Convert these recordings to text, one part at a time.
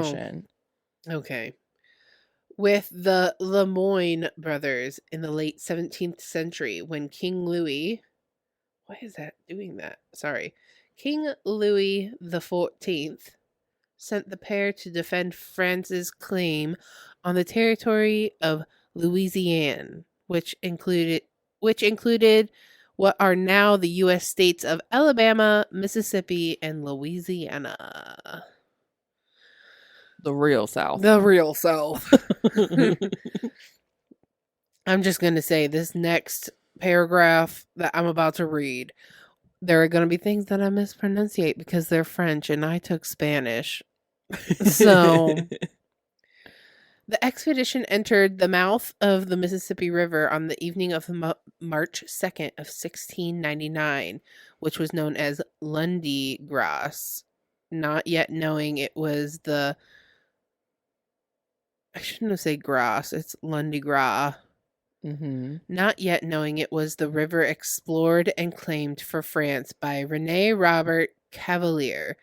tradition. Okay. With the Lemoyne brothers in the late 17th century, when King Louis... Why is that doing that? Sorry. King Louis XIV sent the pair to defend France's claim on the territory of Louisiana, which included what are now the U.S. states of Alabama, Mississippi, and Louisiana. The real South. The real South. I'm just going to say this next paragraph that I'm about to read, there are going to be things that I mispronunciate because they're French and I took Spanish. So, the expedition entered the mouth of the Mississippi River on the evening of March 2nd of 1699, which was known as Mardi Gras, not yet knowing it was the... I shouldn't have said grass, it's Mardi Gras. Mm-hmm. Not yet knowing it was the river explored and claimed for France by René Robert Cavelier,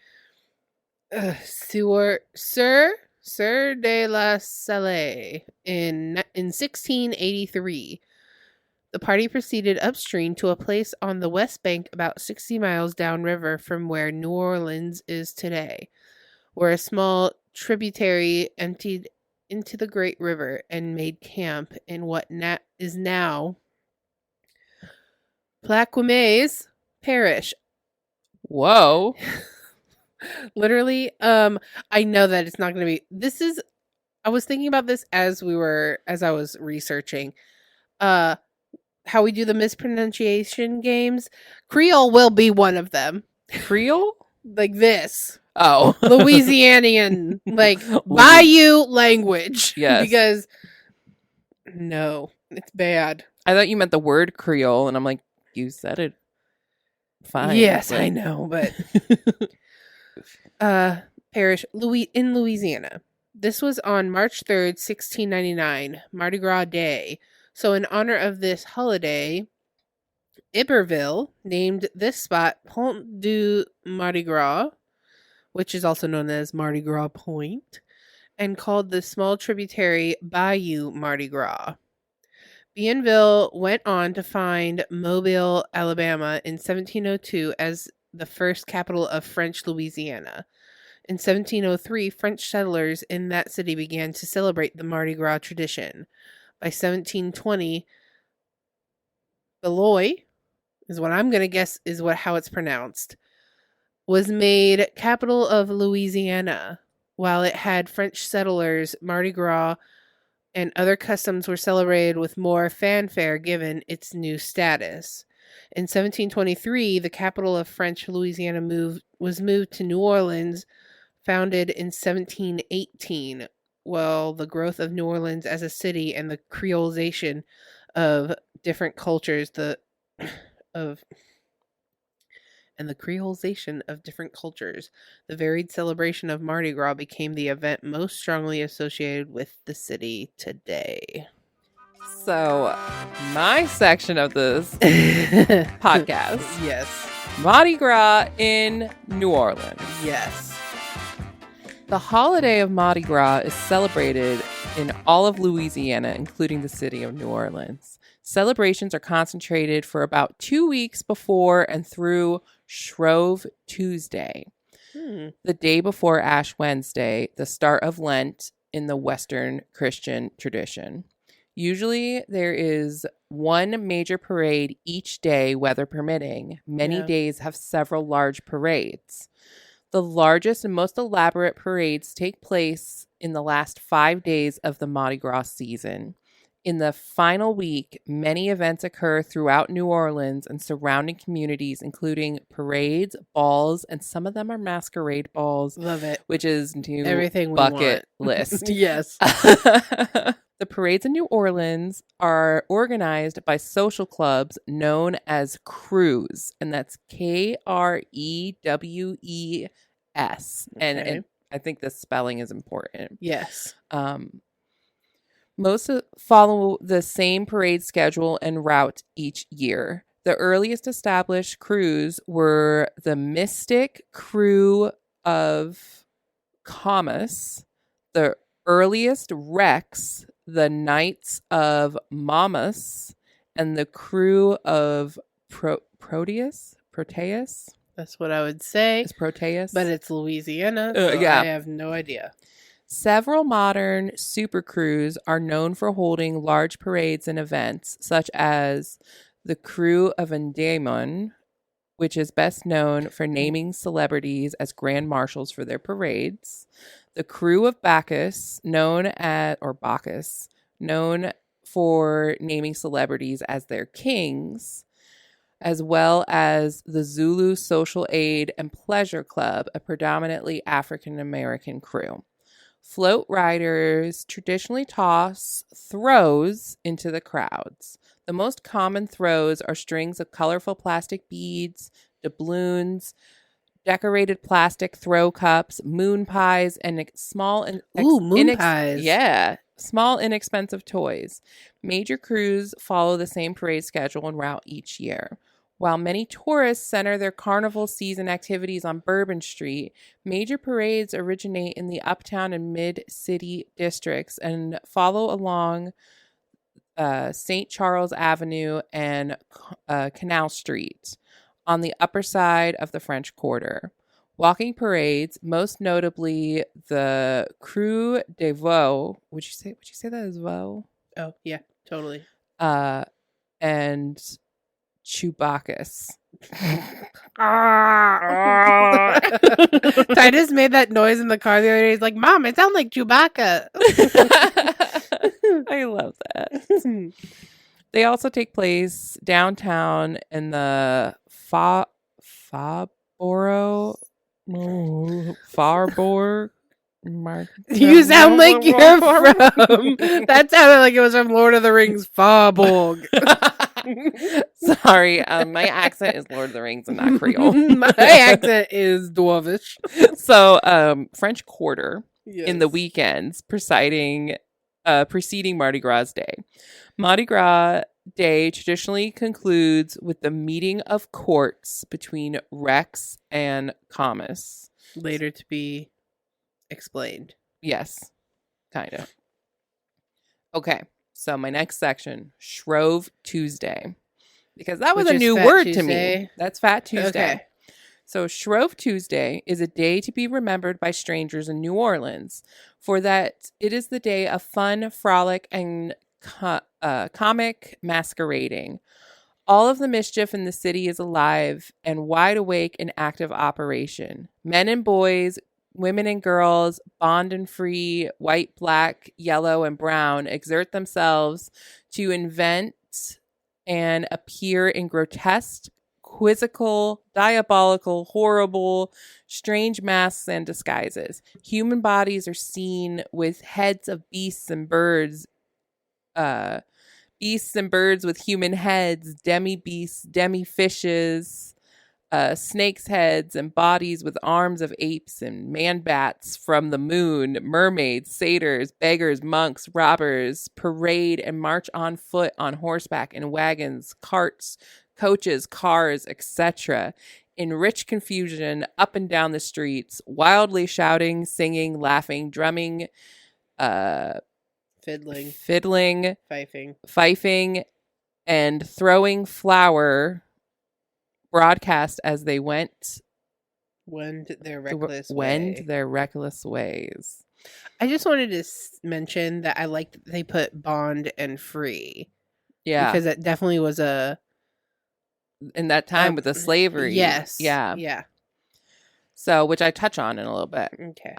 Sir de la Salle, in 1683. The party proceeded upstream to a place on the west bank about 60 miles downriver from where New Orleans is today, where a small tributary emptied into the great river and made camp in what is now Plaquemines Parish. Whoa. Literally, I know that it's not going to be... I was thinking about this as I was researching how we do the mispronunciation games. Creole will be one of them. Creole? Like this. Oh. Louisianian, like Bayou language. Yes. Because, no, it's bad. I thought you meant the word Creole, and I'm like, you said it fine. Yes, I know, but... Parish in Louisiana. This was on March 3rd, 1699, Mardi Gras Day. So in honor of this holiday, Iberville named this spot Pont du Mardi Gras, which is also known as Mardi Gras Point, and called the small tributary Bayou Mardi Gras. Bienville went on to find Mobile, Alabama in 1702 as the first capital of French Louisiana. In 1703, French settlers in that city began to celebrate the Mardi Gras tradition. By 1720, Beloit, is what I'm going to guess is how it's pronounced, was made capital of Louisiana. While it had French settlers, Mardi Gras and other customs were celebrated with more fanfare given its new status. In 1723, the capital of French Louisiana was moved to New Orleans, founded in 1718. Well, the growth of New Orleans as a city and the creolization of different cultures, the varied celebration of Mardi Gras became the event most strongly associated with the city today. So, my section of this podcast. Yes. Mardi Gras in New Orleans. Yes. The holiday of Mardi Gras is celebrated in all of Louisiana, including the city of New Orleans. Celebrations are concentrated for about 2 weeks before and through Shrove Tuesday, the day before Ash Wednesday, the start of Lent in the Western Christian tradition. Usually there is one major parade each day, weather permitting. Many days have several large parades. The largest and most elaborate parades take place in the last 5 days of the Mardi Gras season. In the final week, many events occur throughout New Orleans and surrounding communities, including parades, balls, and some of them are masquerade balls. Love it. Which is new everything bucket we want. list. Yes. The parades in New Orleans are organized by social clubs known as crews, and that's Krewees. And I think the spelling is important. Yes. Most follow the same parade schedule and route each year. The earliest established crews were the Mystic Crew of Commerce The earliest wrecks, the Knights of Momus and the crew of Proteus? That's what I would say. Is Proteus? But it's Louisiana, so yeah. I have no idea. Several modern super crews are known for holding large parades and events, such as the crew of Endymion, which is best known for naming celebrities as grand marshals for their parades. The crew of Bacchus, known for naming celebrities as their kings, as well as the Zulu Social Aid and Pleasure Club, a predominantly African American crew. Float riders traditionally toss throws into the crowds. The most common throws are strings of colorful plastic beads, doubloons, decorated plastic throw cups, moon pies, and small pies. Yeah, small inexpensive toys. Major crews follow the same parade schedule and route each year. While many tourists center their carnival season activities on Bourbon Street, major parades originate in the uptown and mid-city districts and follow along St. Charles Avenue and Canal Street on the upper side of the French Quarter. Walking parades, most notably the Creux des Vaux. Would you say that as Vaux? Oh, yeah, totally. And Chewbacca's. Titus made that noise in the car the other day. He's like, Mom, it sounds like Chewbacca. I love that. They also take place downtown in the Farborough. You sound like you're from. That sounded like it was from Lord of the Rings. Farborg. Sorry, my accent is Lord of the Rings and not Creole. My accent is Dwarvish. So, French Quarter Yes. in the weekends preceding Mardi Gras Day. Mardi Gras Day traditionally concludes with the meeting of courts between Rex and Comus. Later to be explained. Yes, kind of. Okay, so my next section, Shrove Tuesday. Because that was a new word to me. That's Fat Tuesday. Okay. So Shrove Tuesday is a day to be remembered by strangers in New Orleans, for that it is the day of fun, frolic, and comic masquerading. All of the mischief in the city is alive and wide awake in active operation. Men and boys, women and girls, bond and free, white, black, yellow, and brown exert themselves to invent and appear in grotesque, quizzical, diabolical, horrible, strange masks and disguises. Human bodies are seen with heads of beasts and birds with human heads, demi-beasts, demi-fishes, snakes' heads, and bodies with arms of apes and man-bats from the moon, mermaids, satyrs, beggars, monks, robbers, parade and march on foot, on horseback, in wagons, carts, coaches, cars, etc., in rich confusion up and down the streets, wildly shouting, singing, laughing, drumming, fiddling, fifing, and throwing flour broadcast as they wend their reckless ways. I just wanted to mention that I liked that they put bond and free. Yeah. Because that definitely was in that time with the slavery. Yes. Yeah. Yeah. So, which I touch on in a little bit. Okay.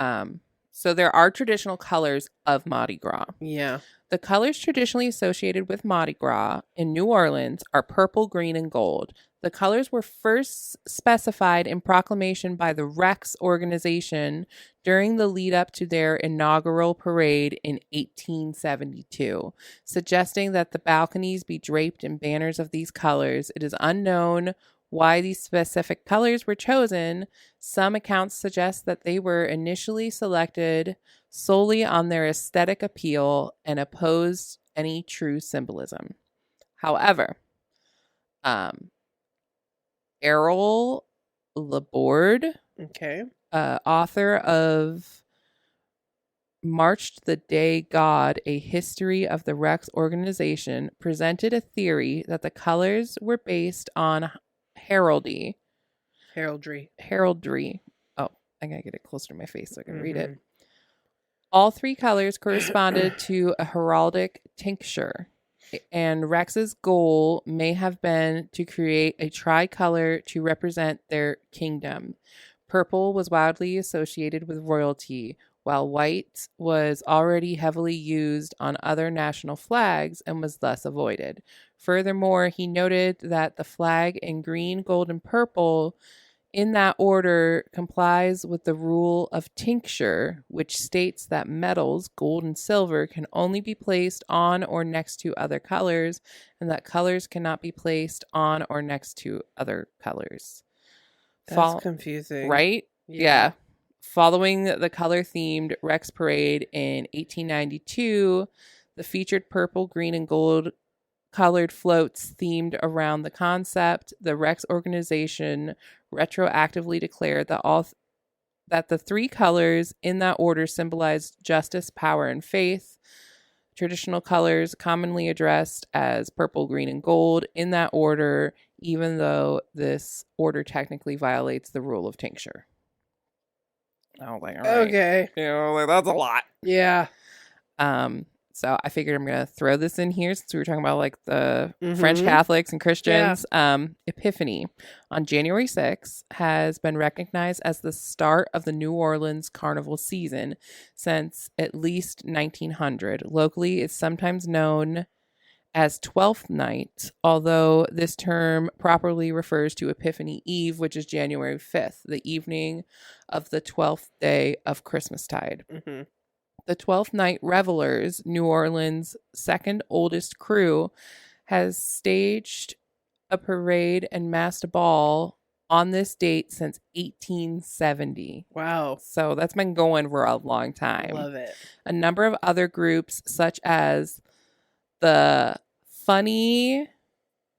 So there are traditional colors of Mardi Gras. Yeah. The colors traditionally associated with Mardi Gras in New Orleans are purple, green, and gold. The colors were first specified in proclamation by the Rex organization during the lead up to their inaugural parade in 1872, suggesting that the balconies be draped in banners of these colors. It is unknown why these specific colors were chosen. Some accounts suggest that they were initially selected solely on their aesthetic appeal and opposed any true symbolism. However, Errol Laborde, okay, author of Marched the Day God, A History of the Rex Organization, presented a theory that the colors were based on heraldry. Oh, I gotta get it closer to my face so I can read it. All three colors corresponded to a heraldic tincture, and Rex's goal may have been to create a tricolor to represent their kingdom. Purple was widely associated with royalty, while white was already heavily used on other national flags and was thus avoided. Furthermore, he noted that the flag in green, gold, and purple in that order complies with the rule of tincture, which states that metals, gold and silver, can only be placed on or next to other colors, and that colors cannot be placed on or next to other colors. That's confusing. Right? Yeah. Following the color-themed Rex Parade in 1892, the featured purple, green, and gold colored floats themed around the concept. The Rex organization retroactively declared that the three colors in that order symbolized justice, power, and faith. Traditional colors commonly addressed as purple, green, and gold in that order, even though this order technically violates the rule of tincture. I was like, all right. Okay. That's a lot. Yeah. So I figured I'm going to throw this in here since we were talking about like the French Catholics and Christians. Yeah. Epiphany on January 6th has been recognized as the start of the New Orleans carnival season since at least 1900. Locally, it's sometimes known as Twelfth Night, although this term properly refers to Epiphany Eve, which is January 5th, the evening of the 12th day of Christmastide. Mm-hmm. The 12th Night Revelers, New Orleans' second oldest crew, has staged a parade and massed a ball on this date since 1870. Wow. So that's been going for a long time. Love it. A number of other groups, such as the Funny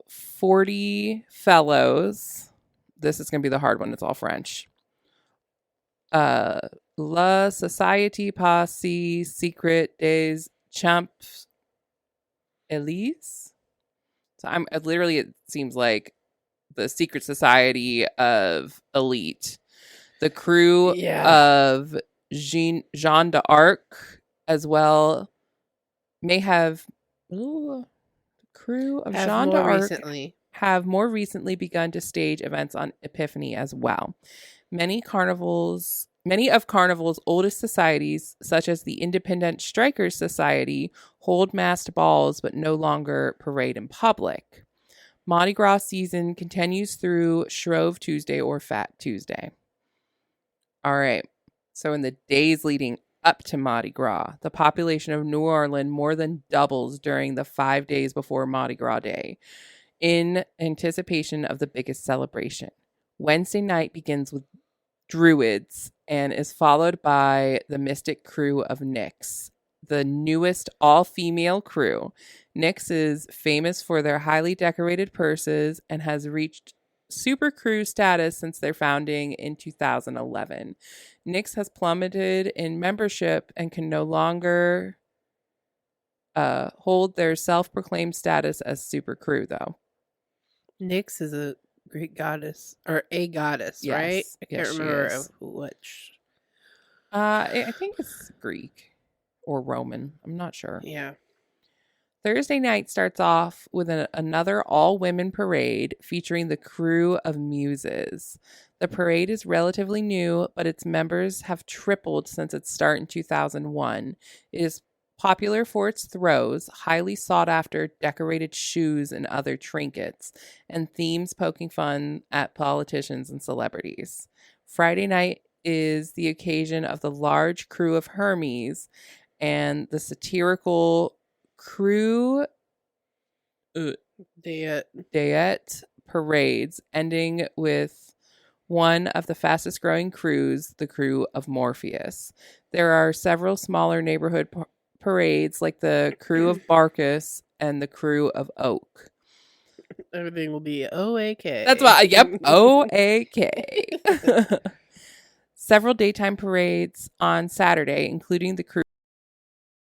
40 Fellows. This is going to be the hard one. It's all French. La Société Passée Secret des Champs Élysées. So it seems like the secret society of elite. The crew of Jeanne d'Arc as well may have Jeanne d'Arc have more recently begun to stage events on Epiphany as well. Many of Carnival's oldest societies, such as the Independent Strikers Society, hold masked balls but no longer parade in public. Mardi Gras season continues through Shrove Tuesday or Fat Tuesday. All right. So in the days leading up to Mardi Gras, the population of New Orleans more than doubles during the 5 days before Mardi Gras Day in anticipation of the biggest celebration. Wednesday night begins with Druids and is followed by the mystic crew of Nyx, the newest all-female crew. Nyx is famous for their highly decorated purses and has reached super crew status since their founding in 2011. Nyx has plummeted in membership and can no longer hold their self-proclaimed status as super crew, though. Nyx is a Greek goddess, or a goddess, yes, right? I can't remember which. I think it's Greek or Roman. I'm not sure. Yeah. Thursday night starts off with another all-women parade featuring the crew of Muses. The parade is relatively new, but its members have tripled since its start in 2001. It is popular for its throws, highly sought-after decorated shoes and other trinkets, and themes poking fun at politicians and celebrities. Friday night is the occasion of the large crew of Hermes and the satirical crew Diet parades, ending with one of the fastest growing crews, the crew of Morpheus. There are several smaller neighborhood parades like the crew of Barcus and the crew of Oak. Everything will be O-A-K. That's why, yep, O-A-K. Several daytime parades on Saturday, including the crew